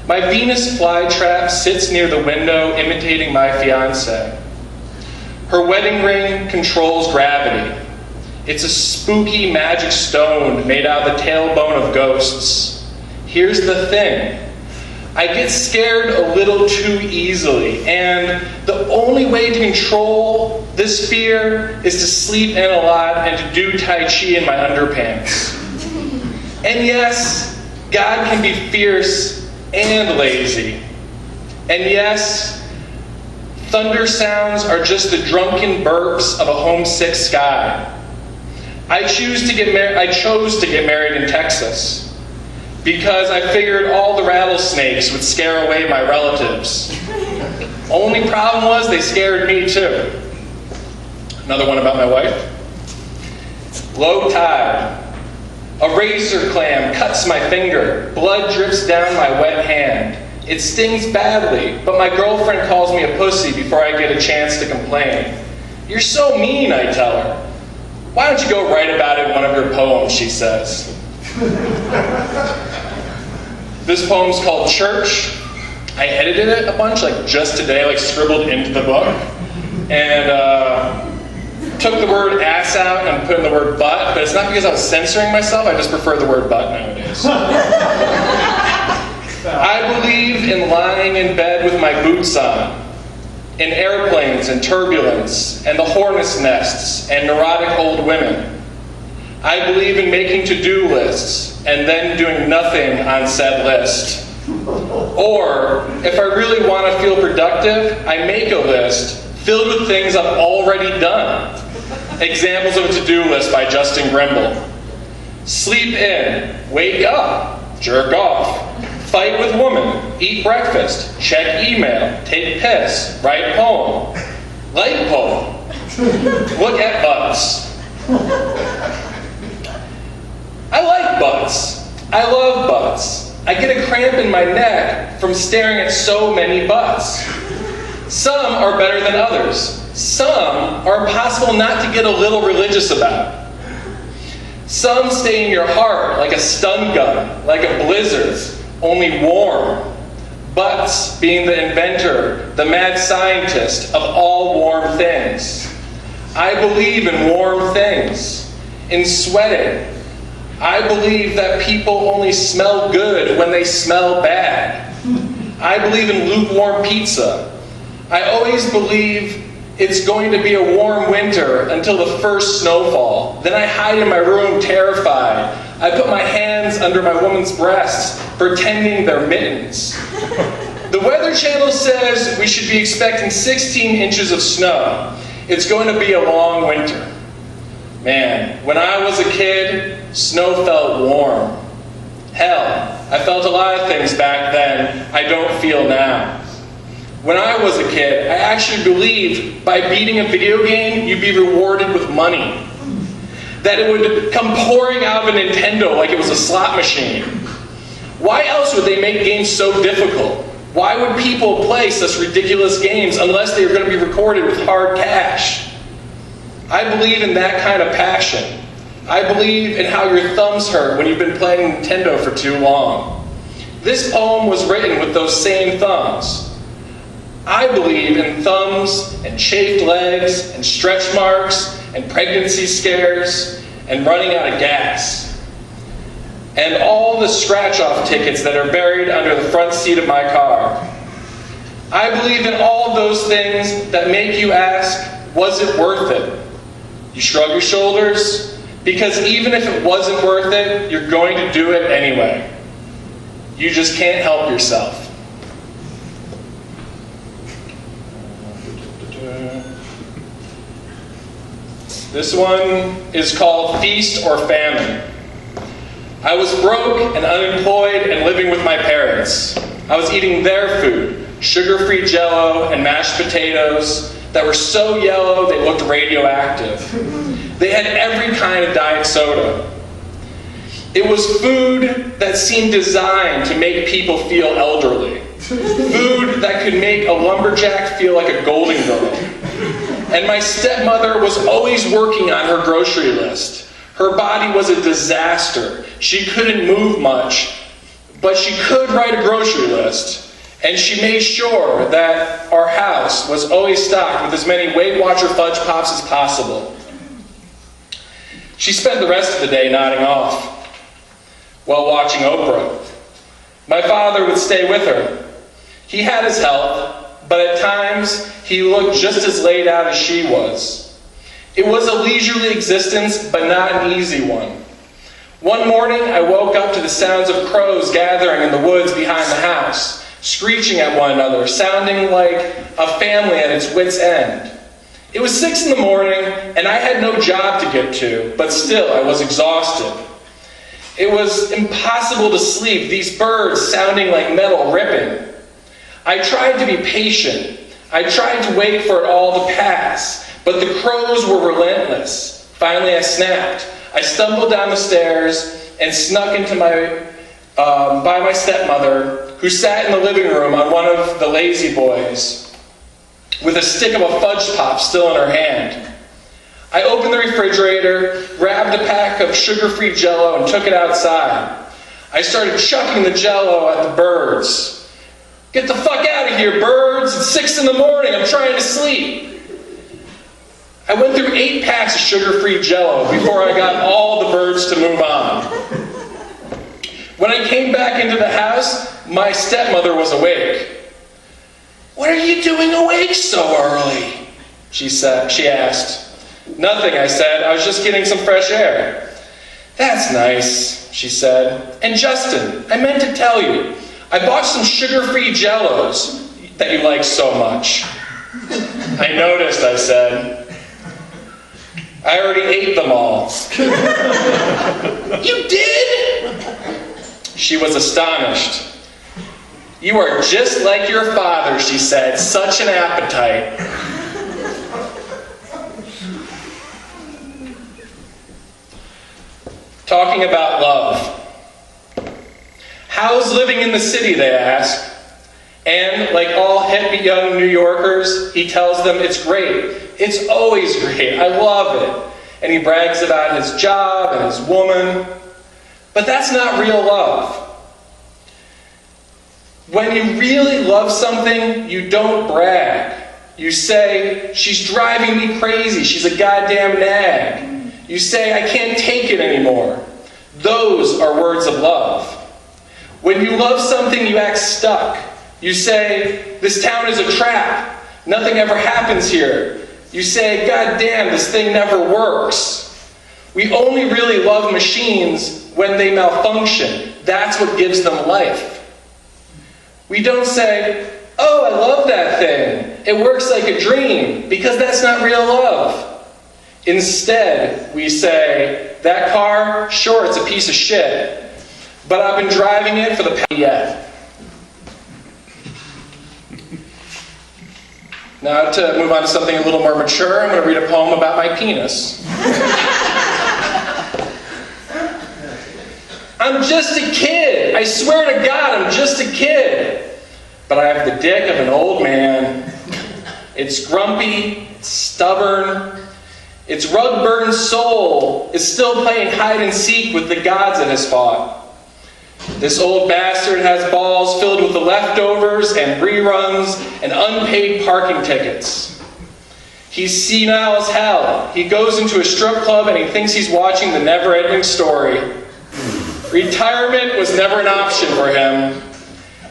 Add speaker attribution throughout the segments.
Speaker 1: My Venus flytrap sits near the window, imitating my fiancée. Her wedding ring controls gravity. It's a spooky magic stone made out of the tailbone of ghosts. Here's the thing. I get scared a little too easily, and the only way to control this fear is to sleep in a lot and to do Tai Chi in my underpants. And yes, God can be fierce and lazy. And yes, thunder sounds are just the drunken burps of a homesick sky. I chose to get married in Texas because I figured all the rattlesnakes would scare away my relatives. Only problem was they scared me too. Another one about my wife. Low tide. A razor clam cuts my finger. Blood drips down my wet hand. It stings badly, but my girlfriend calls me a pussy before I get a chance to complain. You're so mean, I tell her. Why don't you go write about it in one of your poems, she says. This poem's called Church. I edited it a bunch, like just today, like scribbled into the book. And took the word ass out and put in the word butt, but it's not because I was censoring myself, I just prefer the word butt nowadays. I believe in lying in bed with my boots on, in airplanes and turbulence, and the hornet's nests and neurotic old women. I believe in making to-do lists and then doing nothing on said list. Or, if I really want to feel productive, I make a list filled with things I've already done. Examples of a to-do list by Justin Grimbol. Sleep in, wake up, jerk off, fight with woman, eat breakfast, check email, take piss, write poem, like poem, look at butts. I like butts. I love butts. I get a cramp in my neck from staring at so many butts. Some are better than others. Some are impossible not to get a little religious about. Some stay in your heart like a stun gun, like a blizzard, only warm. Butts being the inventor, the mad scientist of all warm things. I believe in warm things, in sweating. I believe that people only smell good when they smell bad. I believe in lukewarm pizza. I always believe it's going to be a warm winter until the first snowfall. Then I hide in my room terrified. I put my hands under my woman's breasts, pretending they're mittens. The Weather Channel says we should be expecting 16 inches of snow. It's going to be a long winter. Man, when I was a kid, snow felt warm. Hell, I felt a lot of things back then I don't feel now. When I was a kid, I actually believed by beating a video game, you'd be rewarded with money. That it would come pouring out of a Nintendo like it was a slot machine. Why else would they make games so difficult? Why would people play such ridiculous games unless they were going to be recorded with hard cash? I believe in that kind of passion. I believe in how your thumbs hurt when you've been playing Nintendo for too long. This poem was written with those same thumbs. I believe in thumbs and chafed legs and stretch marks and pregnancy scares and running out of gas. And all the scratch-off tickets that are buried under the front seat of my car. I believe in all of those things that make you ask, was it worth it? You shrug your shoulders, because even if it wasn't worth it, you're going to do it anyway. You just can't help yourself. This one is called Feast or Famine. I was broke and unemployed and living with my parents. I was eating their food, sugar-free Jell-O and mashed potatoes that were so yellow they looked radioactive. They had every kind of diet soda. It was food that seemed designed to make people feel elderly. Food that could make a lumberjack feel like a golden girl. And my stepmother was always working on her grocery list. Her body was a disaster. She couldn't move much, but she could write a grocery list, and she made sure that our house was always stocked with as many Weight Watcher Fudge Pops as possible. She spent the rest of the day nodding off while watching Oprah. My father would stay with her. He had his help, but at times he looked just as laid out as she was. It was a leisurely existence, but not an easy one. One morning, I woke up to the sounds of crows gathering in the woods behind the house, screeching at one another, sounding like a family at its wit's end. It was 6 in the morning, and I had no job to get to, but still I was exhausted. It was impossible to sleep, these birds sounding like metal ripping. I tried to be patient. I tried to wait for it all to pass, but the crows were relentless. Finally, I snapped. I stumbled down the stairs and snuck into by my stepmother, who sat in the living room on one of the lazy boys, with a stick of a fudge pop still in her hand. I opened the refrigerator, grabbed a pack of sugar-free Jell-O, and took it outside. I started chucking the Jell-O at the birds. "Get the fuck out of here, birds! It's 6 in the morning, I'm trying to sleep." I went through 8 packs of sugar-free Jell-O before I got all the birds to move on. When I came back into the house, my stepmother was awake. "What are you doing awake so early?" she asked. "Nothing," I said. "I was just getting some fresh air." "That's nice," she said. "And Justin, I meant to tell you, I bought some sugar-free Jell-Os that you like so much." "I noticed," I said. "I already ate them all." "You did?" She was astonished. "You are just like your father," she said. "Such an appetite." Talking about love. "How's living in the city?" they ask. And like all hippie young New Yorkers, he tells them it's great. It's always great. I love it. And he brags about his job and his woman. But that's not real love. When you really love something, you don't brag. You say, "She's driving me crazy. She's a goddamn nag." You say, "I can't take it anymore." Those are words of love. When you love something, you act stuck. You say, "This town is a trap. Nothing ever happens here." You say, "God damn, this thing never works." We only really love machines when they malfunction. That's what gives them life. We don't say, "Oh, I love that thing. It works like a dream," because that's not real love. Instead, we say, "That car, sure, it's a piece of shit, but I've been driving it for the past yet." Now, to move on to something a little more mature, I'm going to read a poem about my penis. "I'm just a kid. I swear to God, I'm just a kid. But I have the dick of an old man. It's grumpy, it's stubborn. Its rug-burned soul is still playing hide and seek with the gods it has fought. This old bastard has balls filled with the leftovers and reruns and unpaid parking tickets. He's senile as hell. He goes into a strip club and he thinks he's watching the never-ending story. Retirement was never an option for him.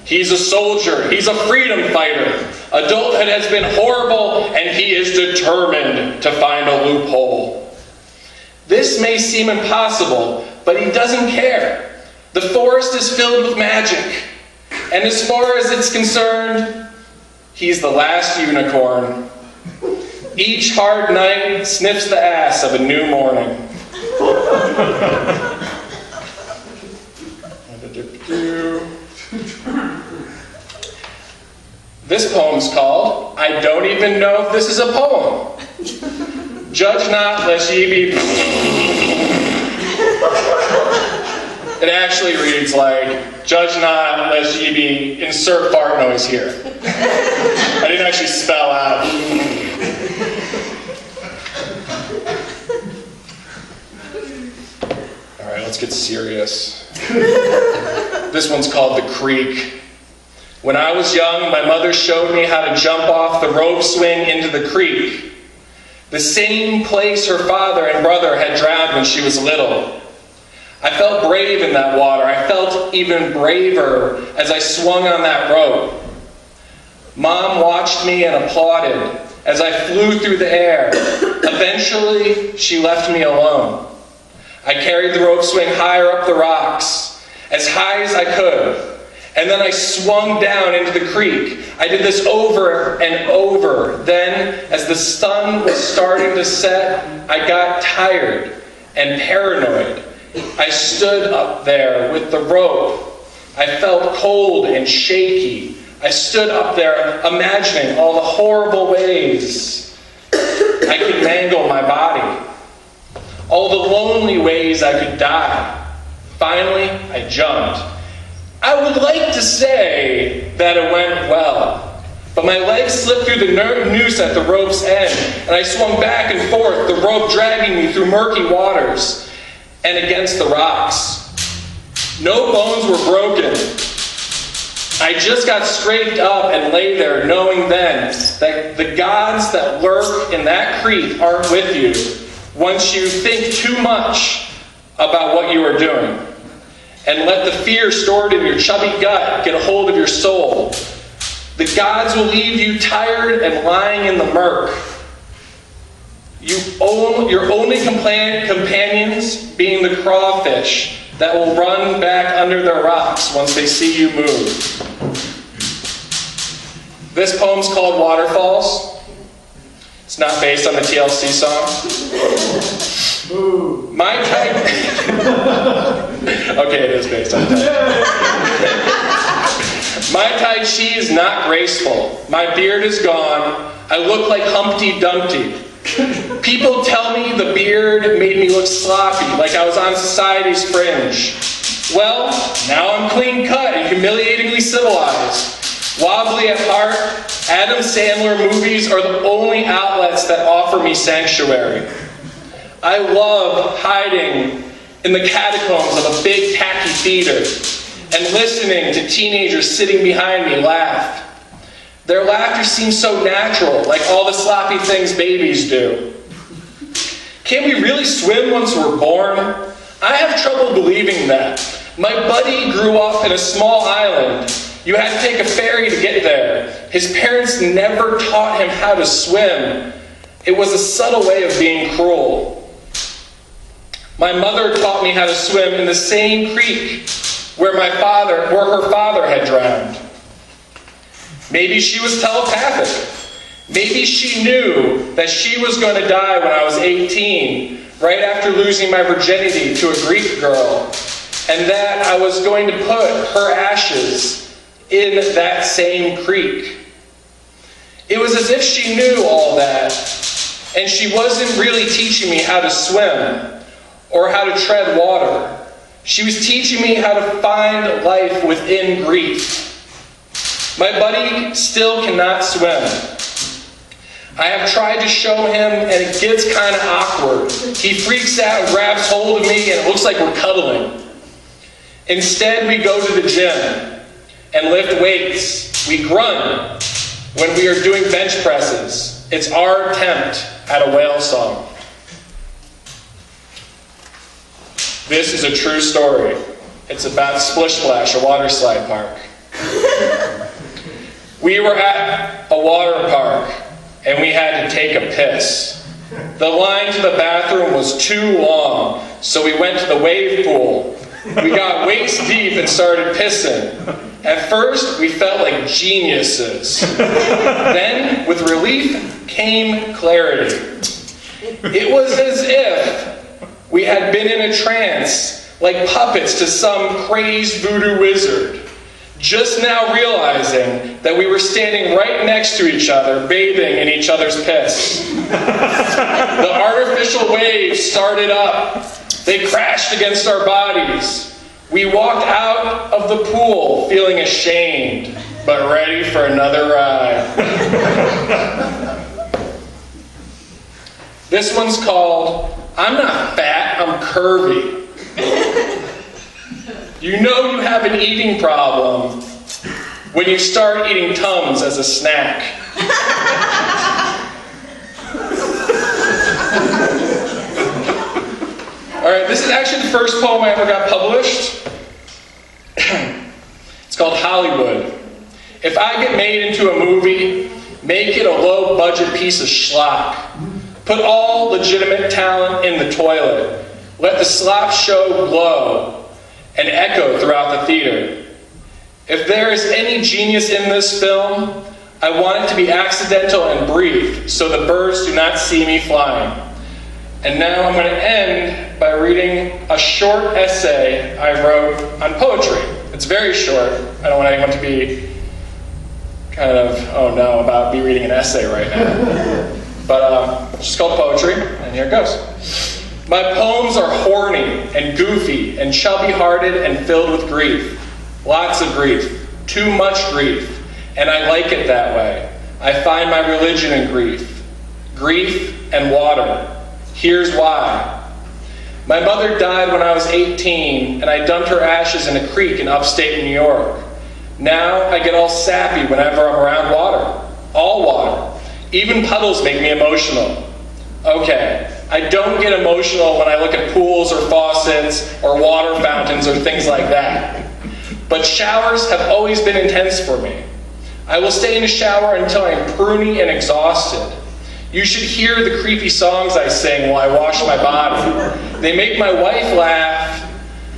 Speaker 1: He's a soldier. He's a freedom fighter. Adulthood has been horrible, and he is determined to find a loophole. This may seem impossible, but he doesn't care. The forest is filled with magic, and as far as it's concerned, he's the last unicorn. Each hard night sniffs the ass of a new morning. This poem's called, "I Don't Even Know If This Is a Poem." Judge not, lest ye be... It actually reads like, "Judge not, lest ye be..." Insert fart noise here. I didn't actually spell out. All right, let's get serious. This one's called The Creek. When I was young, my mother showed me how to jump off the rope swing into the creek, the same place her father and brother had drowned when she was little. I felt brave in that water. I felt even braver as I swung on that rope. Mom watched me and applauded as I flew through the air. Eventually, she left me alone. I carried the rope swing higher up the rocks, as high as I could. And then I swung down into the creek. I did this over and over. Then, as the sun was starting to set, I got tired and paranoid. I stood up there with the rope. I felt cold and shaky. I stood up there imagining all the horrible ways I could mangle my body, all the lonely ways I could die. Finally, I jumped. I would like to say that it went well, but my legs slipped through the noose at the rope's end, and I swung back and forth, the rope dragging me through murky waters and against the rocks. No bones were broken. I just got scraped up and lay there, knowing then that the gods that lurk in that creek aren't with you once you think too much about what you are doing. And let the fear stored in your chubby gut get a hold of your soul. The gods will leave you tired and lying in the murk. Your only companions being the crawfish that will run back under their rocks once they see you move. This poem's called Waterfalls. It's not based on the TLC song. My type... Okay, it is based on that. My Tai Chi is not graceful. My beard is gone. I look like Humpty Dumpty. People tell me the beard made me look sloppy, like I was on society's fringe. Well, now I'm clean cut and humiliatingly civilized. Wobbly at heart, Adam Sandler movies are the only outlets that offer me sanctuary. I love hiding in the catacombs of a big tacky theater and listening to teenagers sitting behind me laugh. Their laughter seems so natural, like all the sloppy things babies do. Can we really swim once we're born? I have trouble believing that. My buddy grew up in a small island. You had to take a ferry to get there. His parents never taught him how to swim. It was a subtle way of being cruel. My mother taught me how to swim in the same creek where her father had drowned. Maybe she was telepathic. Maybe she knew that she was going to die when I was 18, right after losing my virginity to a Greek girl, and that I was going to put her ashes in that same creek. It was as if she knew all that, and she wasn't really teaching me how to swim or how to tread water. She was teaching me how to find life within grief. My buddy still cannot swim. I have tried to show him, and it gets kind of awkward. He freaks out and grabs hold of me, and it looks like we're cuddling. Instead, we go to the gym and lift weights. We grunt when we are doing bench presses. It's our attempt at a whale song. This is a true story. It's about Splish Splash, a water slide park. We were at a water park, and we had to take a piss. The line to the bathroom was too long, so we went to the wave pool. We got waist deep and started pissing. At first, we felt like geniuses. Then, with relief, came clarity. It was as if we had been in a trance, like puppets to some crazed voodoo wizard. Just now realizing that we were standing right next to each other, bathing in each other's piss. The artificial waves started up. They crashed against our bodies. We walked out of the pool feeling ashamed, but ready for another ride. This one's called, I'm Not Fat, I'm Curvy. You know you have an eating problem when you start eating Tums as a snack. All right, this is actually the first poem I ever got published. It's called Hollywood. If I get made into a movie, make it a low-budget piece of schlock. Put all legitimate talent in the toilet. Let the slop show glow and echo throughout the theater. If there is any genius in this film, I want it to be accidental and brief, so the birds do not see me flying. And now I'm going to end by reading a short essay I wrote on poetry. It's very short. I don't want anyone to be kind of, oh no, about me reading an essay right now. But it's just called poetry, and here it goes. My poems are horny and goofy and chubby-hearted and filled with grief. Lots of grief. Too much grief. And I like it that way. I find my religion in grief. Grief and water. Here's why. My mother died when I was 18, and I dumped her ashes in a creek in upstate New York. Now I get all sappy whenever I'm around water. All water. Even puddles make me emotional. Okay, I don't get emotional when I look at pools or faucets or water fountains or things like that. But showers have always been intense for me. I will stay in the shower until I'm pruny and exhausted. You should hear the creepy songs I sing while I wash my body. They make my wife laugh,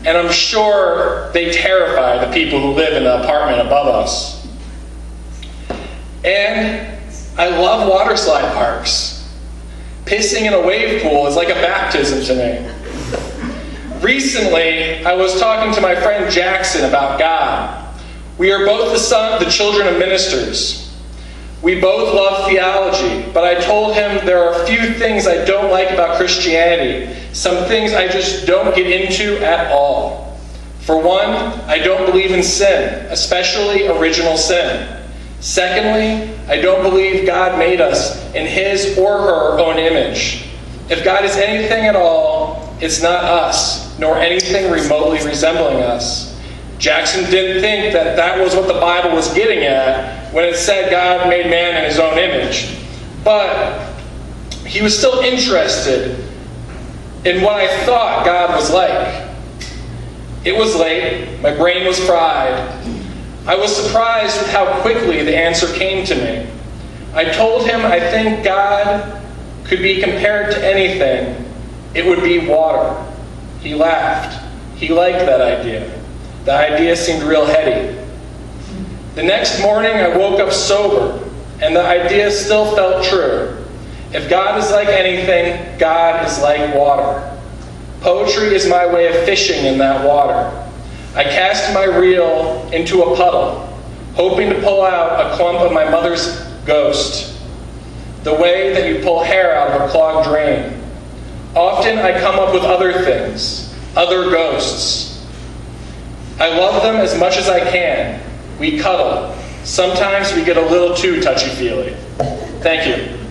Speaker 1: and I'm sure they terrify the people who live in the apartment above us. And I love water slide parks. Pissing in a wave pool is like a baptism to me. Recently, I was talking to my friend Jackson about God. We are both the children of ministers. We both love theology, but I told him there are a few things I don't like about Christianity, some things I just don't get into at all. For one, I don't believe in sin, especially original sin. Secondly, I don't believe God made us in his or her own image. If God is anything at all, it's not us, nor anything remotely resembling us. Jackson didn't think that that was what the Bible was getting at when it said God made man in his own image. But he was still interested in what I thought God was like. It was late. My brain was fried. I was surprised with how quickly the answer came to me. I told him I think God could be compared to anything. It would be water. He laughed. He liked that idea. The idea seemed real heady. The next morning I woke up sober, and the idea still felt true. If God is like anything, God is like water. Poetry is my way of fishing in that water. I cast my reel into a puddle, hoping to pull out a clump of my mother's ghost, the way that you pull hair out of a clogged drain. Often I come up with other things, other ghosts. I love them as much as I can. We cuddle. Sometimes we get a little too touchy-feely. Thank you.